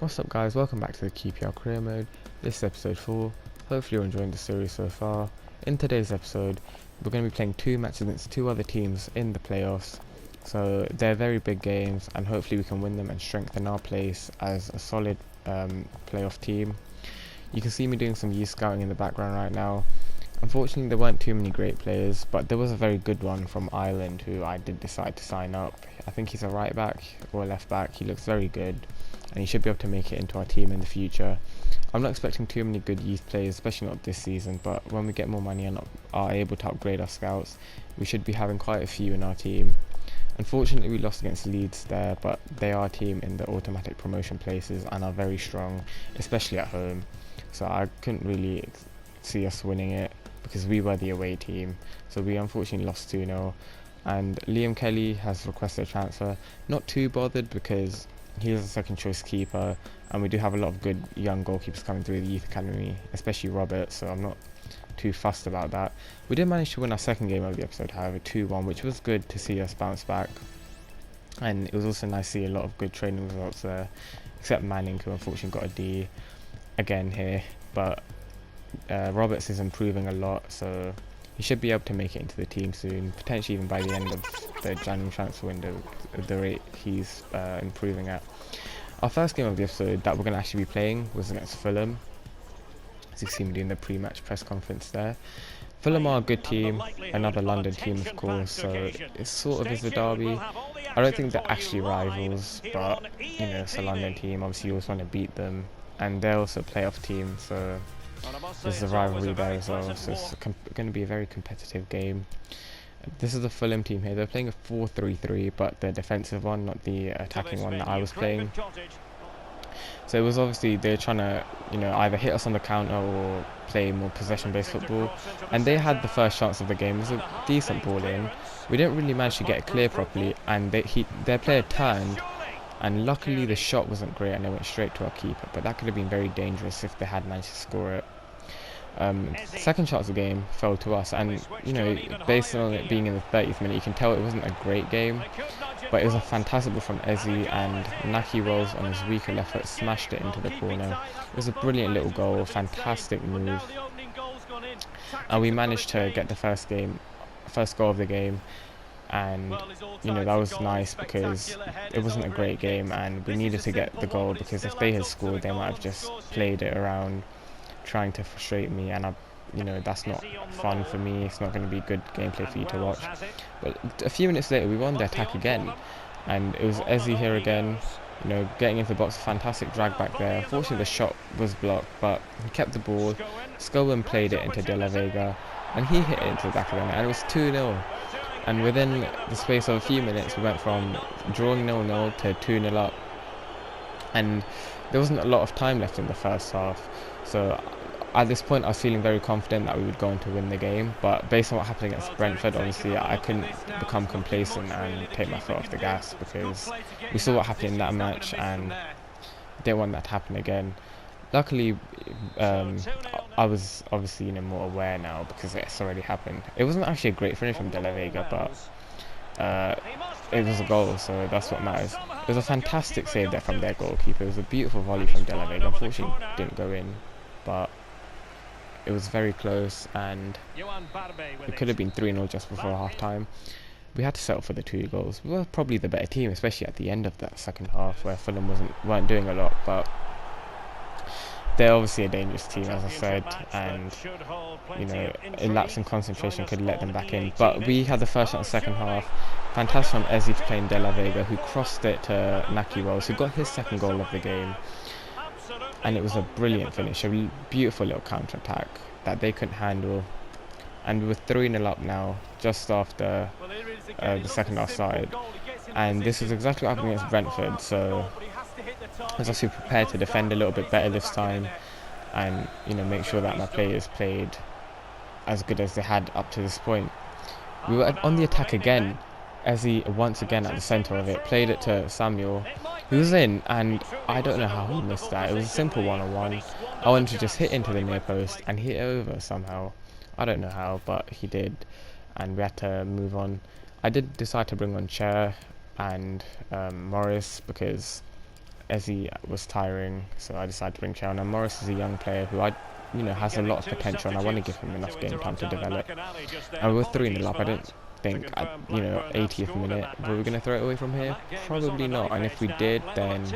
What's up guys, welcome back to the QPR career mode. This is episode 4. Hopefully you're enjoying the series so far. In today's episode, we're going to be playing 2 matches against 2 other teams in the playoffs. So they're very big games and hopefully we can win them and strengthen our place as a solid playoff team. You can see me doing some youth scouting in the background right now. Unfortunately there weren't too many great players, but there was a very good one from Ireland who I did decide to sign up. I think he's a right back or a left back. He looks very good and he should be able to make it into our team in the future. I'm not expecting too many good youth players, especially not this season, but when we get more money and are able to upgrade our scouts, we should be having quite a few in our team. Unfortunately we lost against Leeds there, but they are a team in the automatic promotion places and are very strong, especially at home. So I couldn't really see us winning it because we were the away team. So we unfortunately lost 2-0. And Liam Kelly has requested a transfer. Not too bothered because he is a second choice keeper and we do have a lot of good young goalkeepers coming through the youth academy, especially Robert, so I'm not too fussed about that. We did manage to win our second game of the episode, however, 2-1, which was good to see us bounce back. And it was also nice to see a lot of good training results there, except Manning, who unfortunately got a D again here. But Roberts is improving a lot, so he should be able to make it into the team soon, potentially even by the end of the January transfer window, at the rate he's improving at. Our first game of the episode that we're going to actually be playing was against Fulham, as you see me doing the pre-match press conference there. Fulham are a good team, another London team of course, so it sort of is a derby. I don't think they're actually rivals, but you know, it's a London team, obviously you always want to beat them, and they're also a playoff team, so there's a rivalry there as well, so it's going to be a very competitive game. This is the Fulham team here. They're playing a 4-3-3, but the defensive one, not the attacking one that I was playing. So it was obviously they're trying to, either hit us on the counter or play more possession-based football. And they had the first chance of the game. It was a decent ball in. We didn't really manage to get it clear properly, and their player turned, and luckily the shot wasn't great and it went straight to our keeper. But that could have been very dangerous if they had managed to score it. Second chance of the game fell to us, and based on it being in the 30th minute, you can tell it wasn't a great game, but it was a fantastic ball from Ezi, and Naki Rolls on his weaker left foot smashed it into the corner. It was a brilliant little goal, fantastic move, and we managed to get the first goal of the game. And that was nice because it wasn't a great game and we needed to get the goal, because if they had scored they might have just played it around trying to frustrate me, and that's not fun for me. It's not going to be good gameplay for you to watch. But a few minutes later we won the attack again, and it was Ezi here again, getting into the box. Fantastic drag back there. Unfortunately the shot was blocked, but he kept the ball. Scullen played it into De La Vega and he hit it into the back of the net, and it was 2-0. And within the space of a few minutes we went from drawing 0-0 to 2-0 up, and there wasn't a lot of time left in the first half. So at this point I was feeling very confident that we would go on to win the game, but based on what happened against Brentford, obviously I couldn't become complacent and take my foot off the gas, because we saw what happened in that match and didn't want that to happen again. Luckily I was obviously more aware now because it's already happened. It wasn't actually a great finish from De La Vega, but it was a goal, so that's what matters. It was a fantastic save there from their goalkeeper. It was a beautiful volley from De La Vega. Unfortunately it didn't go in, but it was very close and it could have been 3-0 just before half time. We had to settle for the 2 goals. We were probably the better team, especially at the end of that second half where Fulham weren't doing a lot, but they're obviously a dangerous team, as I said, and a lapse in concentration could let them back in. But we had the first shot in the second half. Fantastic from Ezi to play in De La Vega, who crossed it to Naki Rolls, who got his second goal of the game. And it was a brilliant finish, a beautiful little counter-attack that they couldn't handle. And we're 3-0 up now, just after the second half started. And this is exactly what happened against Brentford, so I was also prepared to defend a little bit better this time and make sure that my players played as good as they had up to this point. We were on the attack again. Ezzy once again at the centre of it played it to Samuel, who was in, and I don't know how he missed that. It was a simple one-on-one. I wanted to just hit into the near post and hit it over somehow. I don't know how, but he did, and we had to move on. I did decide to bring on Chair and Morris because Ezzy was tiring, so I decided to bring Chow. Now Morris is a young player who has a lot of potential, and I want to give him enough game time to develop. And we're 3-0 up. I don't think at 80th minute were we going to throw it away from here. Probably not. And if we did, then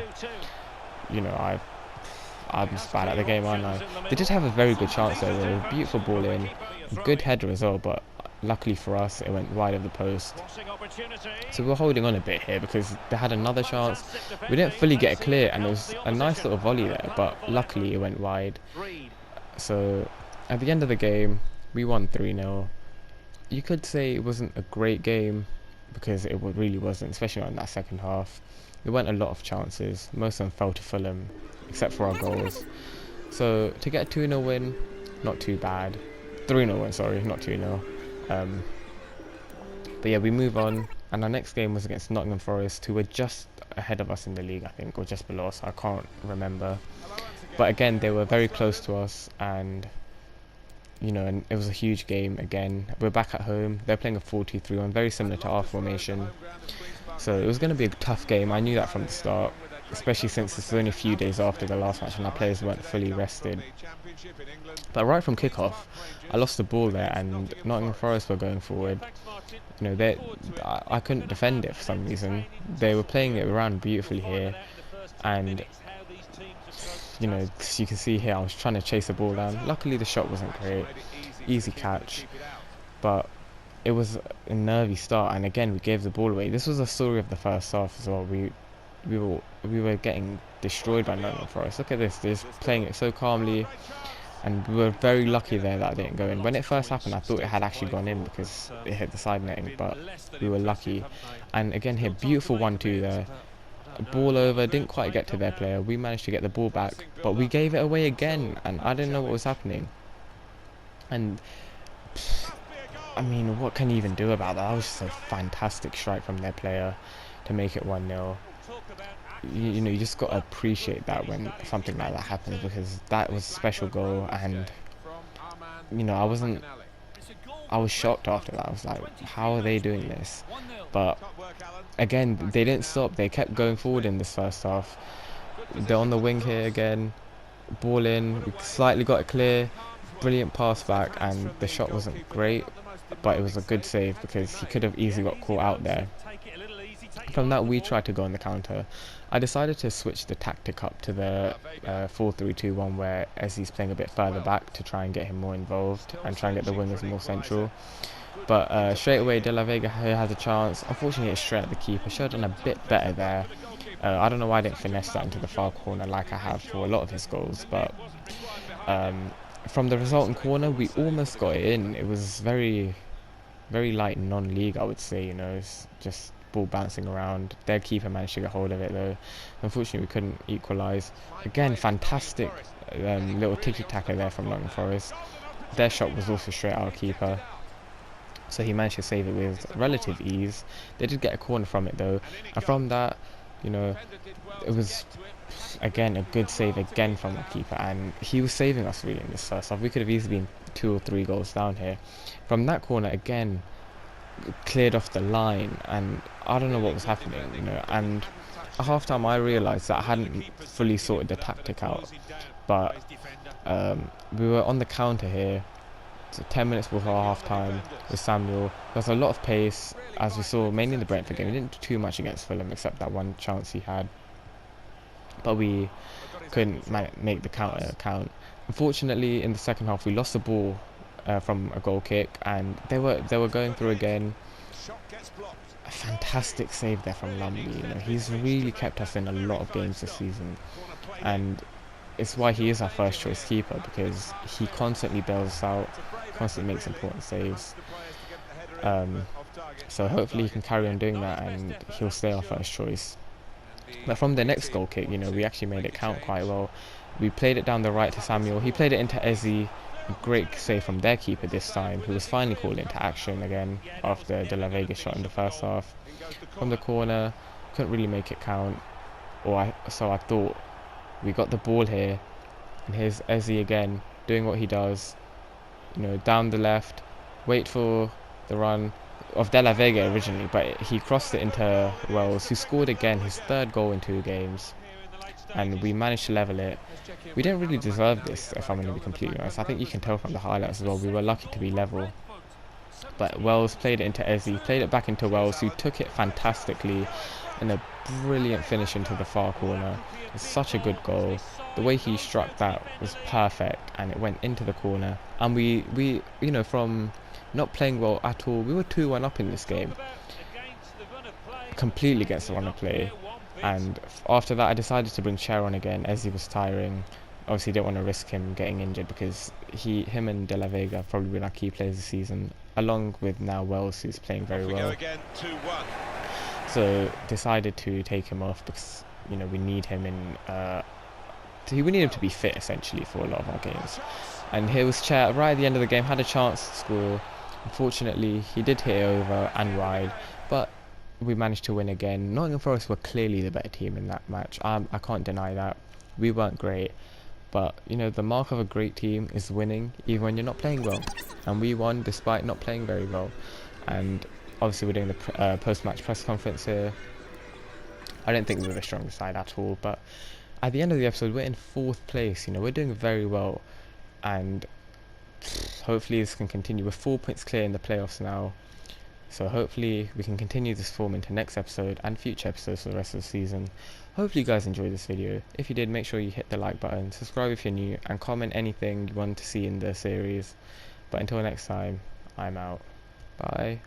I'm just bad at the game, aren't I? They did have a very good chance though. A beautiful ball in, good header as well, but luckily for us it went wide of the post. So we're holding on a bit here because they had another chance. We didn't fully get it clear, and it was a nice little volley there, but luckily it went wide. So at the end of the game we won 3-0. You could say it wasn't a great game because it really wasn't, especially not in that second half. There weren't a lot of chances. Most of them fell to Fulham, except for our goals. So to get a 2-0 win, not too bad. 3-0 win, sorry, not 2-0. But yeah, we move on, and our next game was against Nottingham Forest, who were just ahead of us in the league, I think, or just below us. I can't remember. But again, they were very close to us, and and it was a huge game again. We're back at home. They're playing a 4-2-3-1, very similar to our formation. So it was going to be a tough game. I knew that from the start, especially since it's only a few days after the last match and our players weren't fully rested. But right from kickoff, I lost the ball there, and Nottingham Forest were going forward. I couldn't defend it for some reason. They were playing it around beautifully here, and as you can see here, I was trying to chase the ball down. Luckily the shot wasn't great, easy catch, but it was a nervy start, and again we gave the ball away. This was a story of the first half as well. We were getting destroyed by Nottingham Forest. Look at this, they're just playing it so calmly, and we were very lucky there that it didn't go in. When it first happened I thought it had actually gone in because it hit the side netting, but we were lucky. And again here, beautiful 1-2 there. Ball over, didn't quite get to their player. We managed to get the ball back, but we gave it away again, and I didn't know what was happening. And I mean, what can you even do about that? That was just a fantastic strike from their player to make it 1-0. You just got to appreciate that when something like that happens, because that was a special goal, and I was shocked after that. I was like, how are they doing this? But again, they didn't stop. They kept going forward in this first half. They're on the wing here again. Ball in. We slightly got it clear. Brilliant pass back, and the shot wasn't great, but it was a good save because he could have easily got caught out there. From that, we tried to go on the counter. I decided to switch the tactic up to the 4-3-2-1, where Ezzy's playing a bit further back to try and get him more involved and try and get the wingers more central. But straight away, De La Vega here has a chance. Unfortunately, it's straight at the keeper. Should have done a bit better there. I don't know why I didn't finesse that into the far corner like I have for a lot of his goals. But from the resultant corner, we almost got it in. It was very, very light non-league, I would say. It's just ball bouncing around. Their keeper managed to get hold of it though. Unfortunately, we couldn't equalise. Again, fantastic little tiki-taka there from Nottingham Forest. Their shot was also straight at our keeper, so he managed to save it with relative ease. They did get a corner from it though, and from that, it was again a good save again from the keeper, and he was saving us really in this first half. We could have easily been 2 or 3 goals down here. From that corner again, cleared off the line, and I don't know what was happening, and at half time I realised that I hadn't fully sorted the tactic out, but we were on the counter here. So 10 minutes before half time with Samuel. There was a lot of pace, as we saw mainly in the Brentford game. We didn't do too much against Fulham except that one chance he had, but we couldn't make the counter count. Unfortunately, in the second half we lost the ball from a goal kick, and they were going through again. A fantastic save there from Lumley. He's really kept us in a lot of games this season, and it's why he is our first choice keeper, because he constantly bails us out, constantly makes important saves. So hopefully he can carry on doing that and he'll stay our first choice. But from the next goal kick, we actually made it count quite well. We played it down the right to Samuel. He played it into Ezzy. A great save from their keeper this time, who was finally called into action again after De La Vega shot in the first half. From the corner, couldn't really make it count, so I thought. We got the ball here, and here's Ezzy again doing what he does, down the left, wait for the run of De La Vega originally, but he crossed it into Wells, who scored again his 3rd goal in 2 games. and we managed to level it. We didn't really deserve this, if I'm going to be completely honest. I think you can tell from the highlights as well, we were lucky to be level. But Wells played it into Ezzy, played it back into Wells, who took it fantastically, and a brilliant finish into the far corner. It's such a good goal. The way he struck that was perfect, and it went into the corner. And we you know, from not playing well at all, we were 2-1 up in this game, completely against the run of play. And after that, I decided to bring Cher on again as he was tiring. Obviously, didn't want to risk him getting injured because him and De La Vega have probably been our key players this season, along with now Wells, who's playing very well. So decided to take him off because, you know, we need him in. We need him to be fit essentially for a lot of our games. And here was Cher right at the end of the game, had a chance to score. Unfortunately, he did hit it over and wide, but we managed to win again. Nottingham Forest were clearly the better team in that match. I can't deny that. We weren't great, but you know, the mark of a great team is winning even when you're not playing well, and we won despite not playing very well. And obviously we're doing the post-match press conference here. I don't think we were the strongest side at all, but at the end of the episode we're in 4th place. You know, we're doing very well, and hopefully this can continue. We're 4 points clear in the playoffs now. So hopefully we can continue this form into next episode and future episodes for the rest of the season. Hopefully you guys enjoyed this video. If you did, make sure you hit the like button, subscribe if you're new, and comment anything you want to see in the series. But until next time, I'm out. Bye.